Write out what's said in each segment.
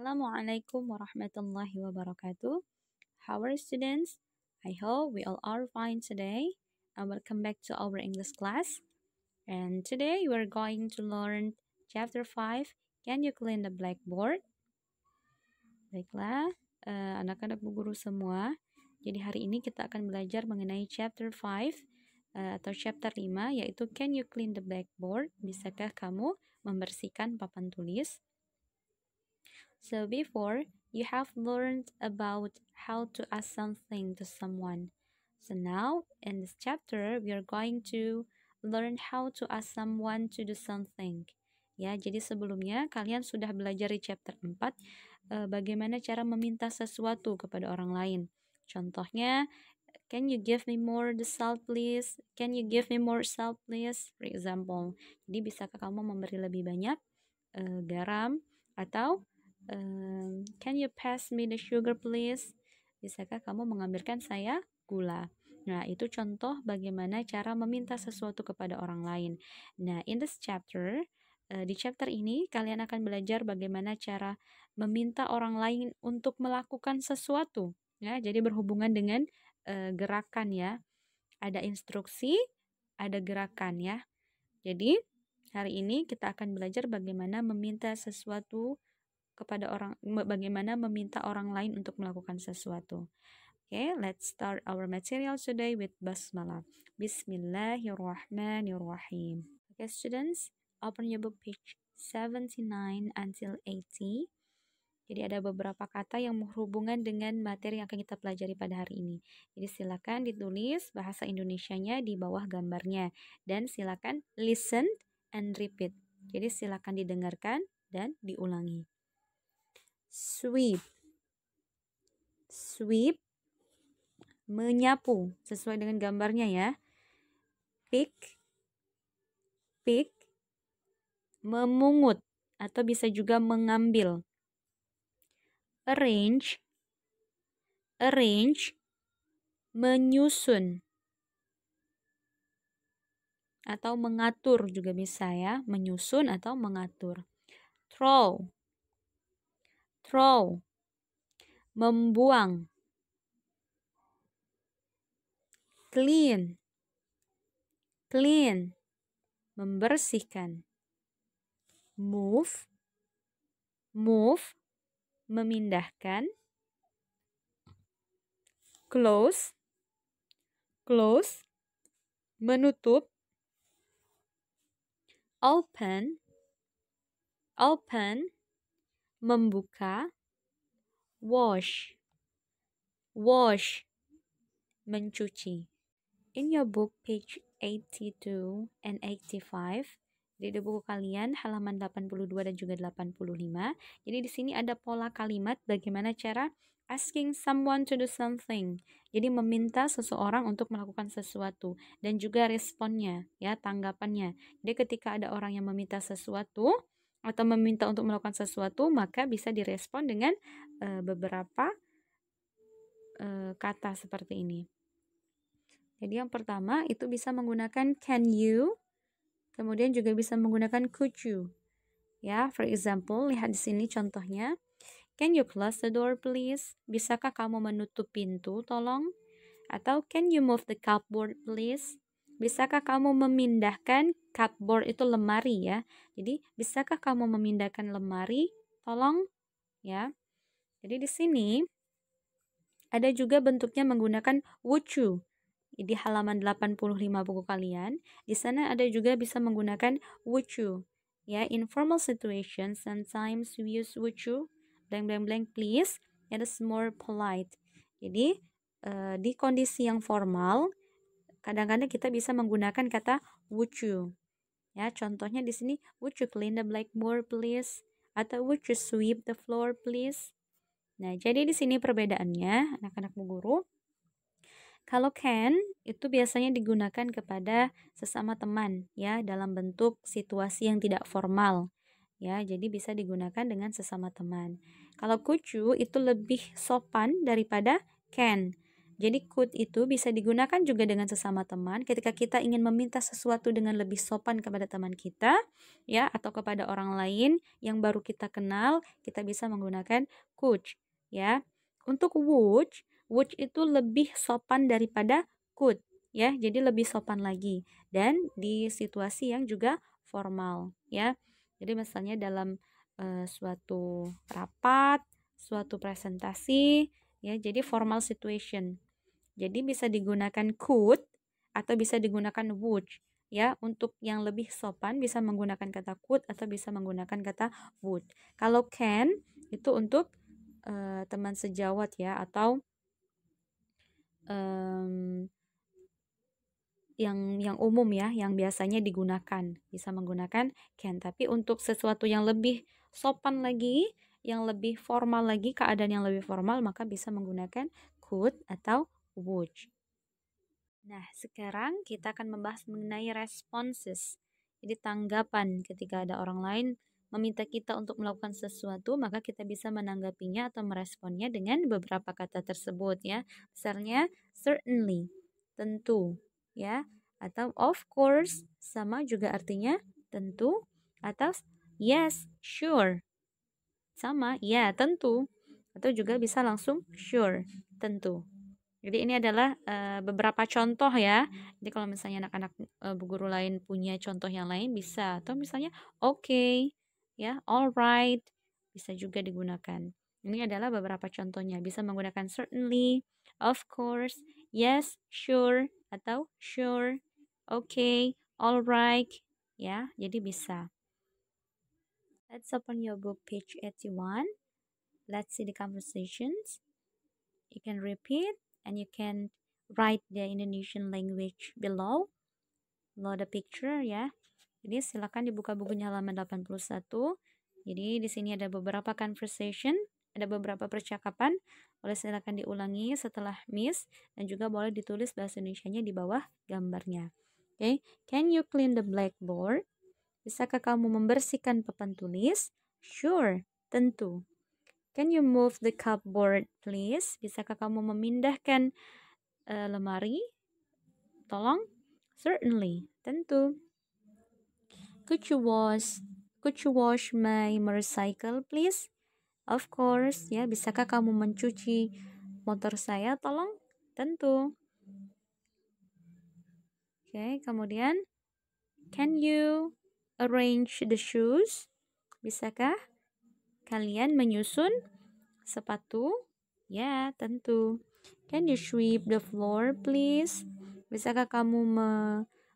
Assalamualaikum warahmatullahi wabarakatuh. How are students? I hope we all are fine today. And welcome back to our English class. And today we are going to learn chapter 5. Can you clean the blackboard? Baiklah, anak-anak bu guru semua. Jadi hari ini kita akan belajar mengenai chapter 5 atau chapter 5 yaitu Can you clean the blackboard? Bisakah kamu membersihkan papan tulis? So before, you have learned about how to ask something to someone. So now, in this chapter, we are going to learn how to ask someone to do something. Ya, jadi sebelumnya kalian sudah belajar di chapter 4 bagaimana cara meminta sesuatu kepada orang lain. Contohnya, can you give me more the salt please? Can you give me more salt please? For example. Jadi bisakah kamu memberi lebih banyak garam atau can you pass me the sugar please? Bisakah kamu mengambilkan saya gula? Nah, itu contoh bagaimana cara meminta sesuatu kepada orang lain. Nah, in this chapter, di chapter ini kalian akan belajar bagaimana cara meminta orang lain untuk melakukan sesuatu. Ya, jadi berhubungan dengan gerakan ya. Ada instruksi, ada gerakan ya. Jadi, hari ini kita akan belajar bagaimana meminta sesuatu kepada orang, bagaimana meminta orang lain untuk melakukan sesuatu. Okay, let's start our material today with basmalah. Bismillahirrahmanirrahim. Okay, students, open your book page 79 until 80. Jadi ada beberapa kata yang berhubungan dengan materi yang akan kita pelajari pada hari ini. Jadi silakan ditulis bahasa Indonesianya di bawah gambarnya dan silakan listen and repeat. Jadi silakan didengarkan dan diulangi. Sweep. Sweep, menyapu, sesuai dengan gambarnya ya. Pick, pick, memungut, atau bisa juga mengambil. Arrange, arrange, menyusun, atau mengatur juga bisa ya, menyusun atau mengatur. Throw, throw, membuang. Clean, clean, membersihkan. Move, move, memindahkan. Close, close, menutup. Open, open, membuka. Wash, wash, mencuci. In your book page 82 and 85, di buku kalian halaman 82 dan juga 85. Jadi di sini ada pola kalimat bagaimana cara asking someone to do something. Jadi meminta seseorang untuk melakukan sesuatu dan juga responnya, ya, tanggapannya. Jadi ketika ada orang yang meminta sesuatu atau meminta untuk melakukan sesuatu, maka bisa direspon dengan beberapa kata seperti ini. Jadi yang pertama itu bisa menggunakan can you, kemudian juga bisa menggunakan could you. Ya, for example, lihat di sini contohnya. Can you close the door please? Bisakah kamu menutup pintu, tolong? Atau can you move the cupboard please? Bisakah kamu memindahkan cupboard itu lemari ya. Jadi, bisakah kamu memindahkan lemari, tolong? Ya. Jadi di sini ada juga bentuknya menggunakan would you. Di halaman 85 buku kalian, di sana ada juga bisa menggunakan would you. Ya, in formal situation, sometimes we use would you, blank blank blank please, it is more polite. Jadi, di kondisi yang formal, kadang-kadang kita bisa menggunakan kata would you. Ya, contohnya di sini, would you clean the blackboard please? Atau would you sweep the floor please? Nah, jadi di sini perbedaannya, anak-anak bu guru. Kalau can, itu biasanya digunakan kepada sesama teman, ya, dalam bentuk situasi yang tidak formal. Ya, jadi bisa digunakan dengan sesama teman. Kalau could you, itu lebih sopan daripada can. Jadi could itu bisa digunakan juga dengan sesama teman ketika kita ingin meminta sesuatu dengan lebih sopan kepada teman kita, ya, atau kepada orang lain yang baru kita kenal, kita bisa menggunakan could, ya. Untuk would itu lebih sopan daripada could, ya. Jadi lebih sopan lagi dan di situasi yang juga formal, ya. Jadi misalnya dalam suatu rapat, suatu presentasi, ya. Jadi formal situation. Jadi bisa digunakan could atau bisa digunakan would, ya. Untuk yang lebih sopan bisa menggunakan kata could atau bisa menggunakan kata would. Kalau can itu untuk teman sejawat, ya, atau em, yang umum, ya, yang biasanya digunakan bisa menggunakan can. Tapi untuk sesuatu yang lebih sopan lagi, yang lebih formal lagi, keadaan yang lebih formal, maka bisa menggunakan could atau would. Nah, sekarang kita akan membahas mengenai responses. Jadi tanggapan ketika ada orang lain meminta kita untuk melakukan sesuatu, maka kita bisa menanggapinya atau meresponnya dengan beberapa kata tersebut, ya. Misalnya certainly, tentu, ya. Atau of course, sama juga artinya tentu. Atau yes, sure, sama, ya, tentu. Atau juga bisa langsung sure, tentu. Jadi ini adalah beberapa contoh, ya. Jadi kalau misalnya anak-anak bu guru lain punya contoh yang lain bisa, atau misalnya okay, ya, alright, bisa juga digunakan. Ini adalah beberapa contohnya. Bisa menggunakan certainly, of course, yes, sure, atau sure, okay, alright, ya. Jadi bisa. Let's open your book page 81. Let's see the conversations. You can repeat and you can write the Indonesian language below the picture, ya. Jadi silakan dibuka bukunya halaman 81. Jadi di sini ada beberapa conversation, ada beberapa percakapan. Boleh silakan diulangi setelah Miss dan juga boleh ditulis bahasa Indonesianya di bawah gambarnya. Oke, can you clean the blackboard? Bisakah kamu membersihkan papan tulis? Sure, tentu. Can you move the cupboard, please? Bisakah kamu memindahkan lemari? Tolong. Certainly, tentu. Could you wash my motorcycle, please? Of course, ya. Bisakah kamu mencuci motor saya? Tolong. Tentu. Oke, kemudian can you arrange the shoes? Bisakah kalian menyusun sepatu? Ya, tentu. Can you sweep the floor, please? Bisakah kamu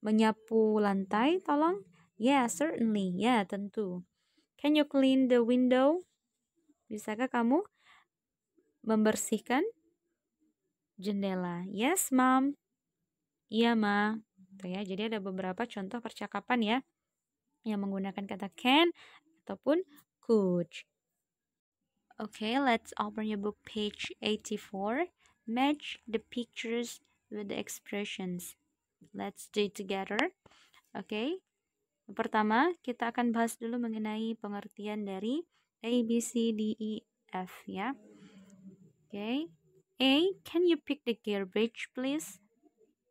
menyapu lantai? Tolong. Yeah, certainly. Ya, tentu. Can you clean the window? Bisakah kamu membersihkan jendela? Yes, mom. Iya, ma. Tuh, ya. Jadi ada beberapa contoh percakapan, ya, yang menggunakan kata can ataupun could. Okay, let's open your book page 84. Match the pictures with the expressions. Let's do it together. Okay. Pertama, kita akan bahas dulu mengenai pengertian dari A, B, C, D, E, F, ya. Okay. A, can you pick the garbage, please?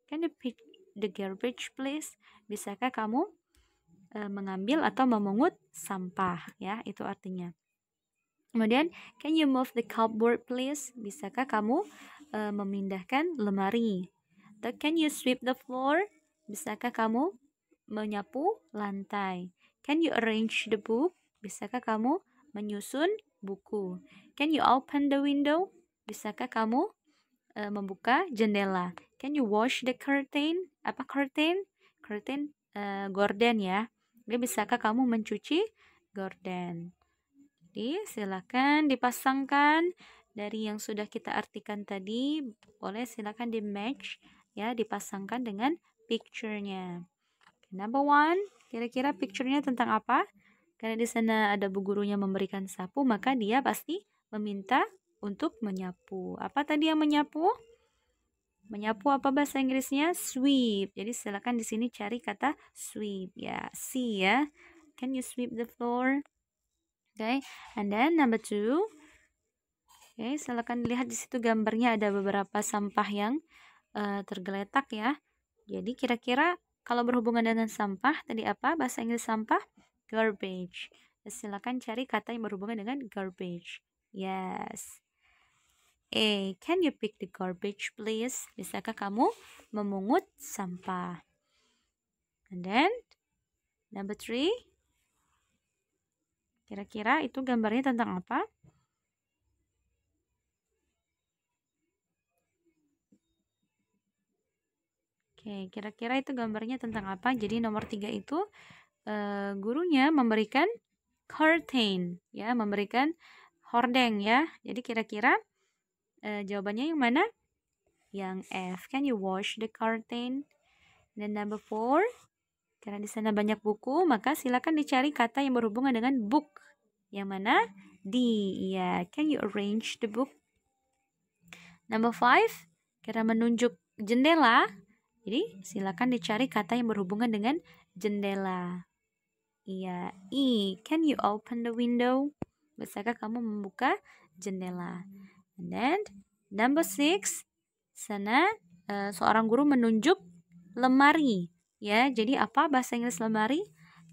Can you pick the garbage, please? Bisakah kamu mengambil atau memungut sampah, ya, itu artinya. Kemudian, can you move the cupboard, please? Bisakah kamu memindahkan lemari? Atau can you sweep the floor? Bisakah kamu menyapu lantai? Can you arrange the book? Bisakah kamu menyusun buku? Can you open the window? Bisakah kamu membuka jendela? Can you wash the curtain? Apa curtain? Curtain gorden, ya. Jadi bisakah kamu mencuci gorden? Jadi silakan dipasangkan dari yang sudah kita artikan tadi, boleh silakan di match, ya, dipasangkan dengan picture-nya. Number one, kira-kira picture-nya tentang apa? Karena di sana ada bu gurunya memberikan sapu, maka dia pasti meminta untuk menyapu. Apa tadi yang menyapu? Menyapu apa bahasa Inggrisnya? Sweep. Jadi silakan di sini cari kata sweep, ya. C, ya. Can you sweep the floor? Okay, and then number two, Oke, silakan lihat di situ gambarnya ada beberapa sampah yang tergeletak ya. Jadi kira-kira kalau berhubungan dengan sampah tadi apa bahasa Inggris sampah? Garbage. Silakan cari kata yang berhubungan dengan garbage. Yes. Can you pick the garbage please? Bisakah kamu memungut sampah? And then number 3. Kira-kira itu gambarnya tentang apa? Oke, kira-kira itu gambarnya tentang apa? Jadi nomor 3 itu gurunya memberikan curtain, ya, memberikan hordeng ya. Jadi kira-kira jawabannya yang mana? Yang F. Can you wash the curtain? Dan number 4, karena di sana banyak buku, maka silakan dicari kata yang berhubungan dengan book. Yang mana? D. Ya, can you arrange the book? Number 5, karena menunjuk jendela, jadi silakan dicari kata yang berhubungan dengan jendela. Iya, E. Can you open the window? Bisakah kamu membuka jendela? And then number 6, sana seorang guru menunjuk lemari. Ya, jadi apa bahasa Inggris lemari?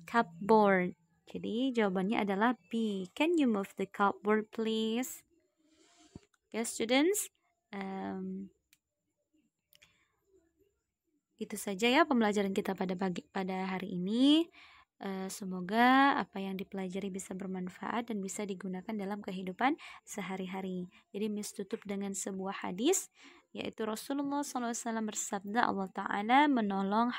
Cupboard. Jadi jawabannya adalah B. Can you move the cupboard please? Okay, students. Itu saja ya pembelajaran kita pada hari ini. Semoga apa yang dipelajari bisa bermanfaat dan bisa digunakan dalam kehidupan sehari-hari. Jadi Miss tutup dengan sebuah hadis, yaitu Rasulullah SAW bersabda, Allah Ta'ala menolong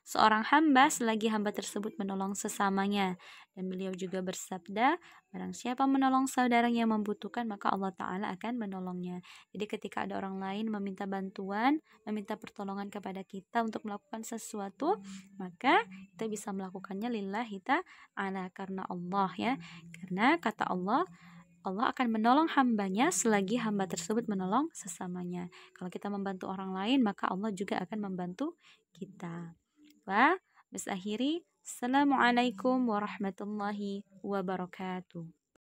seorang hamba selagi hamba tersebut menolong sesamanya. Dan beliau juga bersabda, barang siapa menolong saudara yang membutuhkan, maka Allah Ta'ala akan menolongnya. Jadi ketika ada orang lain meminta bantuan, meminta pertolongan kepada kita untuk melakukan sesuatu, maka kita bisa melakukannya lillahi ta'ala, karena Allah ya. Karena kata Allah akan menolong hambanya selagi hamba tersebut menolong sesamanya. Kalau kita membantu orang lain, maka Allah juga akan membantu kita. Wah, Miss akhiri. Assalamualaikum warahmatullahi wabarakatuh.